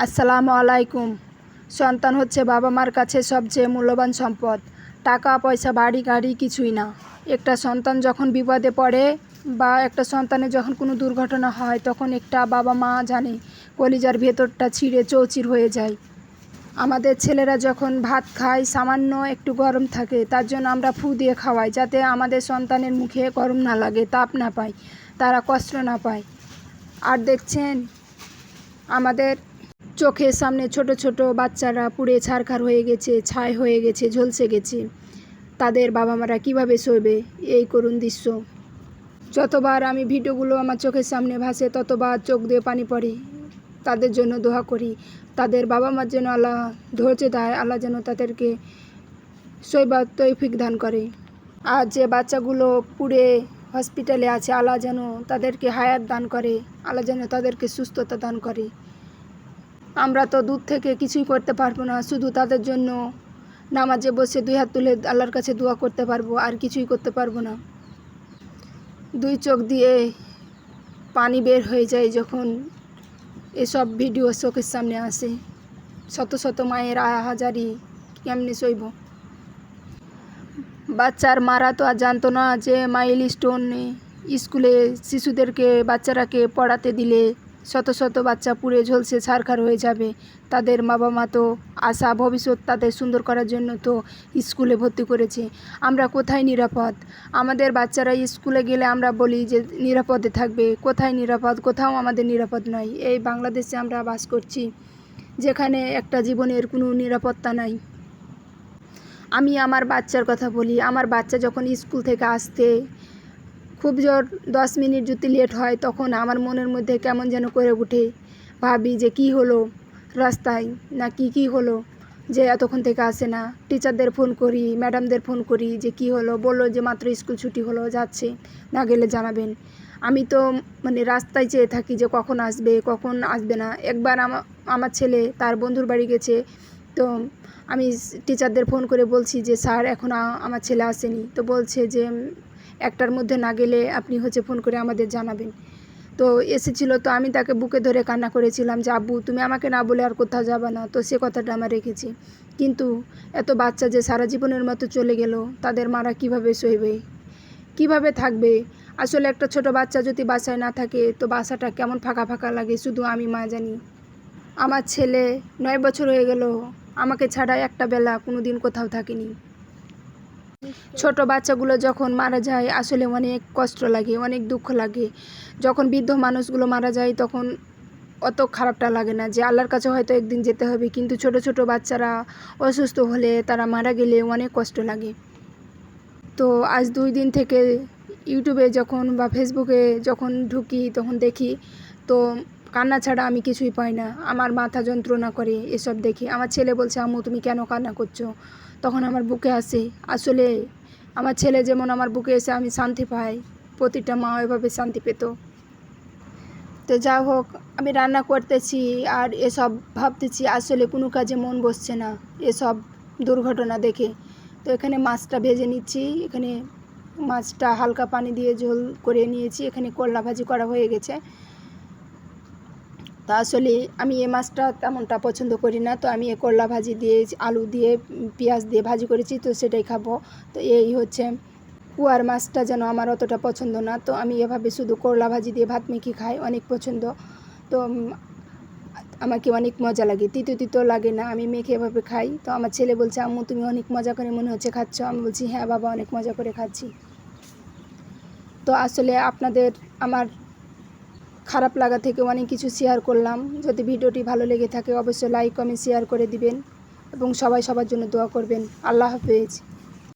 আসসালামু আলাইকুম। সন্তান হচ্ছে বাবা মার কাছে সবচেয়ে মূল্যবান সম্পদ। টাকা পয়সা বাড়ি গাড়ি কিছুই না। একটা সন্তান যখন বিপদে পড়ে বা একটা সন্তানের যখন কোনো দুর্ঘটনা হয়, তখন একটা বাবা মা জানে কলিজার ভেতরটা ছিঁড়ে চৌচির হয়ে যায়। আমাদের ছেলেরা যখন ভাত খায় সামান্য একটু গরম থাকে, তার জন্য আমরা ফু দিয়ে খাওয়াই, যাতে আমাদের সন্তানের মুখে গরম না লাগে, তাপ না পায়, তারা কষ্ট না পায়। আর দেখছেন আমাদের চোখের সামনে ছোট ছোট বাচ্চারা পুড়ে ছারখার হয়ে গেছে, ছাই হয়ে গেছে, ঝলসে গেছে। তাদের বাবা মারা কীভাবে সইবে এই করুণ দৃশ্য? যতবার আমি ভিডিওগুলো আমার চোখের সামনে ভাসে, ততবার চোখ দিয়ে পানি পড়ে। তাদের জন্য দোয়া করি, তাদের বাবা মার যেন আল্লাহ ধৈর্য দেয়, আল্লাহ যেন তাদেরকে সইবার তৌফিক দান করে। আর যে বাচ্চাগুলো পুড়ে হসপিটালে আছে, আল্লাহ যেন তাদেরকে হায়াত দান করে, আল্লাহ যেন তাদেরকে সুস্থতা দান করে। আমরা তো দূর থেকে কিছুই করতে পারবো না, শুধু তাদের জন্য নামাজে বসে দুই হাত তুলে আল্লাহর কাছে দোয়া করতে পারবো, আর কিছুই করতে পারবো না। দুই চোখ দিয়ে পানি বের হয়ে যায় যখন এসব ভিডিও চোখের সামনে আসে। শত শত মায়ের হাজারি কেমনে সইব? বাচ্চার মারা তো আর জানতো না যে মাইল স্টোনে স্কুলে শিশুদেরকে বাচ্চারাকে পড়াতে দিলে শত শত বাচ্চা পুড়ে ঝলসে ছারখার হয়ে যাবে। তাদের বাবা মা তো আশা ভবিষ্যৎ তাদের সুন্দর করার জন্য তো স্কুলে ভর্তি করেছে। আমরা কোথায় নিরাপদ? আমাদের বাচ্চারা স্কুলে গেলে আমরা বলি যে নিরাপদে থাকবে। কোথায় নিরাপদ? কোথাও আমাদের নিরাপদ নয়। এই বাংলাদেশে আমরা বাস করছি, যেখানে একটা জীবনের কোনো নিরাপত্তা নাই। আমি আমার বাচ্চার কথা বলি। আমার বাচ্চা যখন স্কুল থেকে আসতে খুব জোর 10 মিনিট যদি লেট হয়, তখন আমার মনের মধ্যে কেমন যেন করে উঠে। ভাবি যে কি হলো রাস্তায়, না কি হলো যে এতক্ষণ থেকে আসে না। টিচারদের ফোন করি, ম্যাডামদের ফোন করি যে কি হলো, বললো যে মাত্র স্কুল ছুটি হলো, যাচ্ছে, না গেলে জানাবেন। আমি তো রাস্তায় চেয়ে থাকি যে কখন আসবে না। একবার আমার ছেলে তার বন্ধুর বাড়ি গেছে, তো আমি টিচারদের ফোন করে বলছি যে স্যার এখন আমার ছেলে আসেনি। তো বলছে যে 1টার মধ্যে না গেলে আপনি ফোন করে আমাদের জানাবেন। তো এসেছিলো, তো আমি তাকে বুকে ধরে কান্না করেছিলাম যে আব্বু তুমি আমাকে না বলে আর কোথাও যাবে না। তো সে কথাটা আমার রেখেছি। কিন্তু এত বাচ্চা যে সারা জীবনের মতো চলে গেল, তাদের মারা কিভাবে সইবে, কিভাবে থাকবে? আসলে একটা ছোট বাচ্চা যদি বাসায় না থাকে, তো বাসাটা কেমন ফাঁকা ফাঁকা লাগে, শুধু আমি মা জানি। আমার ছেলে 9 বছর হয়ে গেল, আমাকে ছাড়া একটা বেলা কোনো দিন কোথাও থাকেনি। ছোট বাচ্চাগুলো যখন মারা যায় আসলে অনেক কষ্ট লাগে, অনেক দুঃখ লাগে। যখন বৃদ্ধ মানুষগুলো মারা যায় তখন অত খারাপটা লাগে না, যে আল্লাহর কাছে হয়তো একদিন যেতে হবে। কিন্তু ছোট ছোট বাচ্চারা অসুস্থ হলে, তারা মারা গেলে অনেক কষ্ট লাগে। তো আজ 2 দিন থেকে ইউটিউবে যখন বা ফেসবুকে যখন ঢুকি, তখন দেখি তো কান্না ছাড়া আমি কিছুই পাই না। আমার মাথা যন্ত্রণা করে এসব দেখি। আমার ছেলে বলছে আম্মু তুমি কেন কান্না করছো? তখন আমার বুকে আসে, আসলে আমার ছেলে যেমন আমার বুকে এসে আমি শান্তি পাই, প্রতিটা মা এভাবে শান্তি পেত। তো যা হোক, আমি রান্না করতেছি আর এসব ভাবতেছি, আসলে কোনো কাজে মন বসছে না এসব দুর্ঘটনা দেখে। তো এখানে মাছটা ভেজে নিচ্ছি। এখানে মাছটা হালকা পানি দিয়ে ঝোল করে নিয়েছি। এখানে করলা ভাজি করা হয়ে গেছে। তো আসলে আমি এই মাছটা তেমনটা পছন্দ করি না, তো আমি করলা ভাজি দিয়ে, আলু দিয়ে, পেঁয়াজ দিয়ে ভাজি করেছি, তো সেটাই খাবো। তো এই কুয়ার মাছটা যেন আমার অতটা পছন্দ না, তো আমি এভাবে শুধু করলা ভাজি দিয়ে ভাত মেখে খাই, অনেক পছন্দ। তো আমাকে অনেক মজা লাগে, তিতো তিতো লাগে না, আমি মেখে এভাবে খাই। তো আমার ছেলে বলছে আম্মু তুমি অনেক মজা করে মনে হচ্ছে খাচ্ছ। আমি বলছি হ্যাঁ বাবা, অনেক মজা করে খাচ্ছি। তো আসলে আপনাদের আমার খারাপ লাগা থেকে অনেক কিছু শেয়ার করলাম। যদি ভিডিওটি ভালো লেগে থাকে অবশ্যই লাইক কমেন্ট শেয়ার করে দিবেন, এবং সবাই সবার জন্য দোয়া করবেন। আল্লাহ হাফেজ।